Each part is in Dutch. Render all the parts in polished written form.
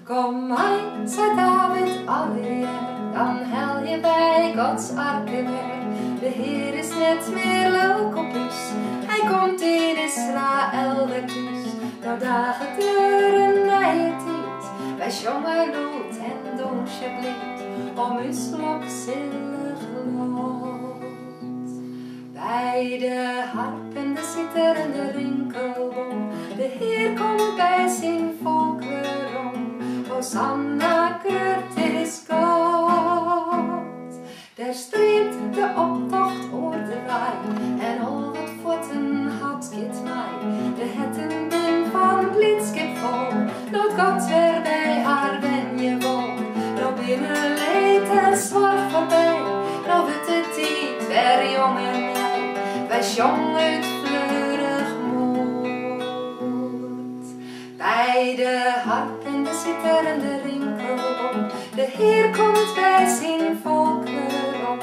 Kom mij, zei David allereer, dan hel je bij Gods arken weer. De Heer is net meer leuk op us, hij komt in Israël weer thuis. Nou dagen deuren naar je tijd, wij zongen lood en donsje blind, om us lok zillig lood. Bij de harp en de citer en de rinkelboom, de Heer komt bij zijn volk weerom. Hosanna, groot is God. Daar streemt de optocht oor de waai, en al wat voeten had giet mij. De hetten bin van blijdschap vol, nood God weer bij haar ben je woon. Nou binnen leed en zwaar voorbij, nou wordt de tijd weer jong en mij. Wij zongen het fleurig moed. Bij de harp en de citer en de rinkelboom, de Heer komt bij zijn volk weerom.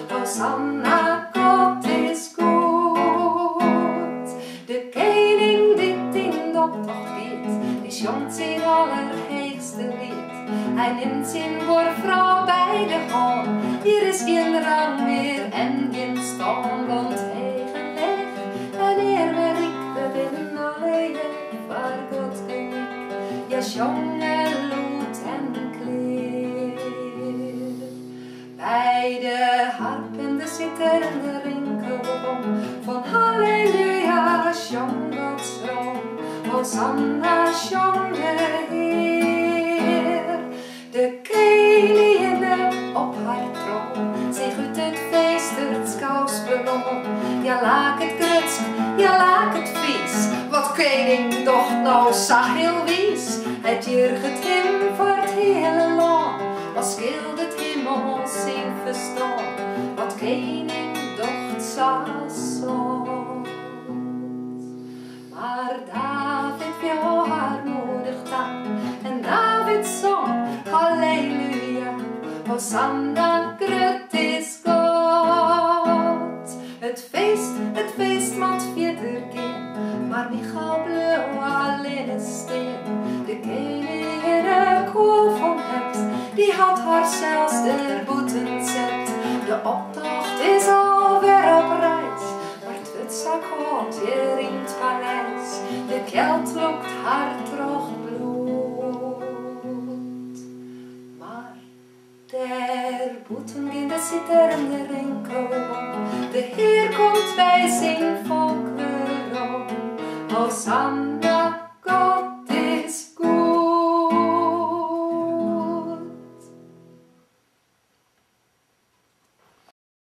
Hosanna, God is goed. De koning dit in de optocht giet, die zongt zijn allerheerste lied. Hij neemt zijn boervrouw bij de hand, hier is geen rang meer en geen stand, want eigen leg en eer ben ik, we binnen alle waar God geniet. Ja, jongen, lood en kleer. Bij de harp en de citer en de rinkelboom, van halleluja, zong Gods room. Hosanna, zong de Heer. De koningin op haar troon, zich uit het feest het schouwspel. Ja, laak het krutsk, ja, laak het vies, wat koning doch nou zag heel wies. Het jurget hem voor het hele land, wat scheelt het hemel zijn verstaan, wat koning docht zag soms. Maar David viel haar moedig aan, en David zong halleluja, Hosanna, groot is God. Het feest moet verder gaan, maar Michal blauw alleen is steen. De koningin koel van hebt, die had haar zelfs de boeten zet. De optocht is alweer op reis, maar het witzak houdt hier in het paleis. De kelt loopt haar terug bloed. Maar der boeten in de citer en de rinkelboom, de Heer komt bij zijn volk weerom. Hosanna.